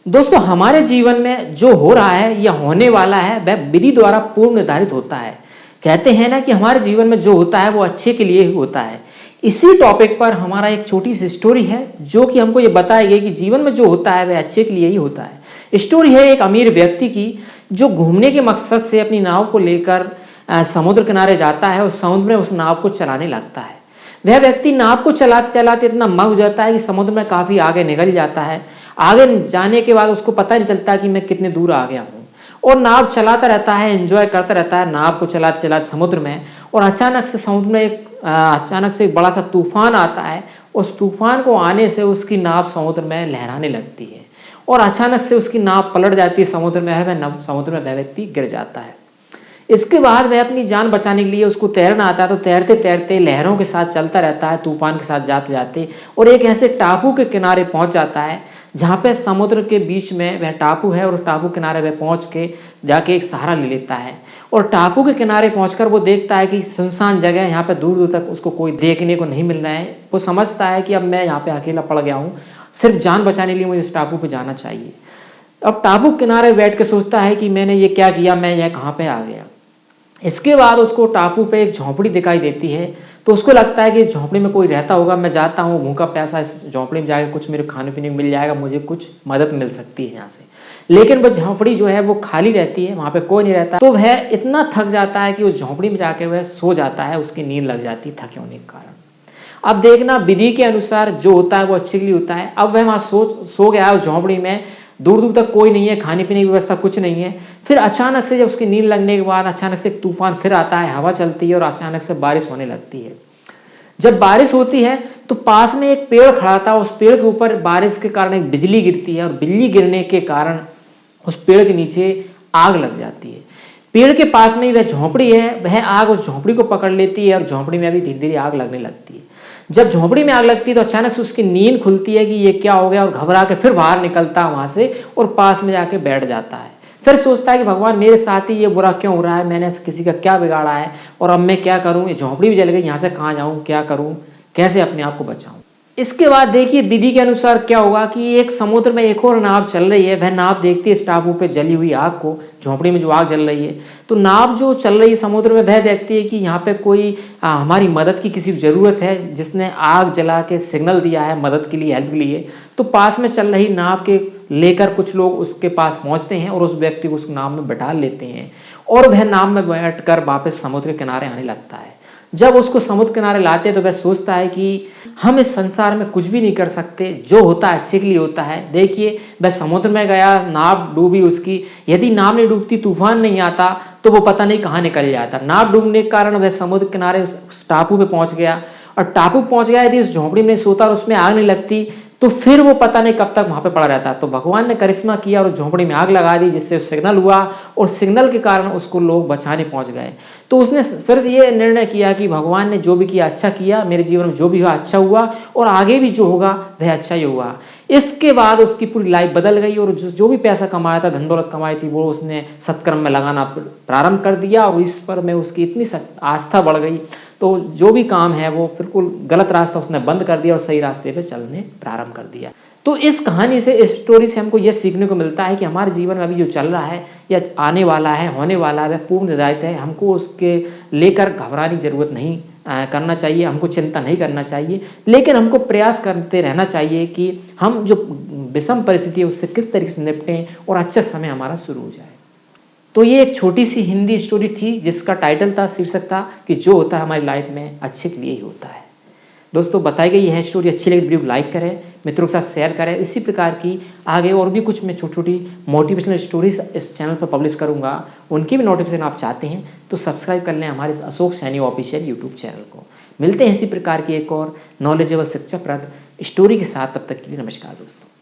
दोस्तों हमारे जीवन में जो हो रहा है या होने वाला है वह विधि द्वारा पूर्व निर्धारित होता है। कहते हैं ना कि हमारे जीवन में जो होता है वो अच्छे के लिए ही होता है। इसी टॉपिक पर हमारा एक छोटी सी स्टोरी है जो कि हमको ये बताएगी कि जीवन में जो होता है वह अच्छे के लिए ही होता है। स्टोरी है एक अमीर व्यक्ति की जो घूमने के मकसद से अपनी नाव को लेकर समुद्र किनारे जाता है और समुद्र में उस नाव को चलाने लगता है। वह व्यक्ति नाव को चलाते चलाते इतना मग्न हो जाता है कि समुद्र में काफी आगे निकल जाता है। आगे जाने के बाद उसको पता नहीं चलता कि मैं कितने दूर आ गया हूँ और नाव चलाता रहता है, एंजॉय करता रहता है नाव को चलाते चलाते समुद्र में। और अचानक से समुद्र में अचानक से एक बड़ा सा तूफान आता है। उस तूफान को आने से उसकी नाव समुद्र में लहराने लगती है और अचानक से उसकी नाव पलट जाती है समुद्र में। वह समुद्र में वह व्यक्ति गिर जाता है। इसके बाद वह अपनी जान बचाने के लिए उसको तैरना आता है तो तैरते तैरते लहरों के साथ चलता रहता है, तूफान के साथ जाते जाते, और एक ऐसे टापू के किनारे पहुंच जाता है जहाँ पे समुद्र के बीच में वह टापू है। और उस टापू किनारे वह पहुंच के जाके एक सहारा ले लेता है और टापू के किनारे पहुंचकर वो देखता है कि सुनसान जगह है, यहाँ पे दूर दूर तक उसको कोई देखने को नहीं मिल रहा है। वो समझता है कि अब मैं यहाँ पे अकेला पड़ गया हूँ, सिर्फ जान बचाने के लिए मुझे इस टापू पे जाना चाहिए। अब टापू किनारे बैठ के सोचता है कि मैंने ये क्या किया, मैं यह कहाँ पे आ गया। इसके बाद उसको टापू पे एक झोंपड़ी दिखाई देती है तो उसको लगता है कि इस झोंपड़ी में कोई रहता होगा, मैं जाता हूँ भूखा प्यासा इस झोंपड़ी में जाकर कुछ मेरे खाने पीने को मिल जाएगा, मुझे कुछ मदद मिल सकती है यहाँ से। लेकिन वो झोंपड़ी जो है वो खाली रहती है, वहाँ पे कोई नहीं रहता। तो वह इतना थक जाता है कि उस झोंपड़ी में जाके वह सो जाता है, उसकी नींद लग जाती है थके होने के कारण। अब देखना विधि के अनुसार जो होता है वो अच्छे के लिए होता है। अब वह वहाँ सो गया है उस झोंपड़ी में, दूर दूर तक कोई नहीं है, खाने पीने की व्यवस्था कुछ नहीं है। फिर अचानक से जब उसकी नींद लगने के बाद अचानक से एक तूफान फिर आता है, हवा चलती है और अचानक से बारिश होने लगती है। जब बारिश होती है तो पास में एक पेड़ खड़ा था, उस पेड़ के ऊपर बारिश के कारण एक बिजली गिरती है और बिजली गिरने के कारण उस पेड़ के नीचे आग लग जाती है। पेड़ के पास में ही वह झोंपड़ी है, वह आग उस झोंपड़ी को पकड़ लेती है और झोंपड़ी में भी धीरे धीरे आग लगने लगती है। जब झोंपड़ी में आग लगती है तो अचानक से उसकी नींद खुलती है कि ये क्या हो गया, और घबरा के फिर बाहर निकलता है वहां से और पास में जाके बैठ जाता है। फिर सोचता है कि भगवान मेरे साथ ही ये बुरा क्यों हो रहा है, मैंने किसी का क्या बिगाड़ा है और अब मैं क्या करूं, ये झोंपड़ी भी जल गई, यहाँ से कहाँ जाऊं, क्या करूं, कैसे अपने आप को बचाऊं। इसके बाद देखिए विधि के अनुसार क्या होगा कि एक समुद्र में एक और नाव चल रही है। वह नाव देखती है इस टापू पे जली हुई आग को, झोंपड़ी में जो आग जल रही है। तो नाव जो चल रही है समुद्र में वह देखती है कि यहाँ पे कोई हमारी मदद की किसी जरूरत है, जिसने आग जला के सिग्नल दिया है मदद के लिए, हेल्प के लिए। तो पास में चल रही नाव के लेकर कुछ लोग उसके पास पहुंचते हैं और उस व्यक्ति को उस नाव में बैठा लेते हैं और वह नाव में बैठकर वापस समुद्र के किनारे आने लगता है। जब उसको समुद्र किनारे लाते हैं तो वह सोचता है कि हम इस संसार में कुछ भी नहीं कर सकते, जो होता है अच्छे के लिए होता है। देखिए वह समुद्र में गया, नाव डूबी उसकी, यदि नाव नहीं डूबती, तूफान नहीं आता तो वो पता नहीं कहाँ निकल जाता। नाव डूबने के कारण वह समुद्र किनारे उस टापू पे पहुंच गया और टापू पहुंच गया, यदि उस झोंपड़ी में सोता और उसमें आग नहीं लगती तो फिर वो पता नहीं कब तक वहां पे पड़ा रहता। तो भगवान ने करिश्मा किया और झोंपड़ी में आग लगा दी, जिससे सिग्नल हुआ और सिग्नल के कारण उसको लोग बचाने पहुंच गए। तो उसने फिर ये निर्णय किया कि भगवान ने जो भी किया अच्छा किया, मेरे जीवन में जो भी हुआ अच्छा हुआ और आगे भी जो होगा वह अच्छा ही होगा। इसके बाद उसकी पूरी लाइफ बदल गई और जो भी पैसा कमाया था, धन दौलत कमाई थी, वो उसने सत्कर्म में लगाना प्रारंभ कर दिया और इस पर में उसकी इतनी आस्था बढ़ गई। तो जो भी काम है वो बिल्कुल गलत रास्ता उसने बंद कर दिया और सही रास्ते पे चलने प्रारंभ कर दिया। तो इस कहानी से, इस स्टोरी से हमको यह सीखने को मिलता है कि हमारे जीवन में अभी जो चल रहा है या आने वाला है, होने वाला है, वह पूर्ण निर्धारित है। हमको उसके लेकर घबराने की जरूरत नहीं करना चाहिए, हमको चिंता नहीं करना चाहिए, लेकिन हमको प्रयास करते रहना चाहिए कि हम जो विषम परिस्थिति है उससे किस तरीके से निपटें और अच्छा समय हमारा शुरू हो जाए। तो ये एक छोटी सी हिंदी स्टोरी थी जिसका टाइटल था, शीर्षक था कि जो होता है हमारी लाइफ में अच्छे के लिए ही होता है। दोस्तों बताई गई यह स्टोरी अच्छी लगी वीडियो को लाइक करें, मित्रों के साथ शेयर करें। इसी प्रकार की आगे और भी कुछ मैं छोटी छोटी मोटिवेशनल स्टोरीज इस चैनल पर पब्लिश करूंगा, उनकी भी नोटिफिकेशन आप चाहते हैं तो सब्सक्राइब कर लें हमारे Ashok Saini official YouTube channel को। मिलते हैं इसी प्रकार की एक और नॉलेजेबल शिक्षाप्रद स्टोरी के साथ, तब तक के लिए नमस्कार दोस्तों।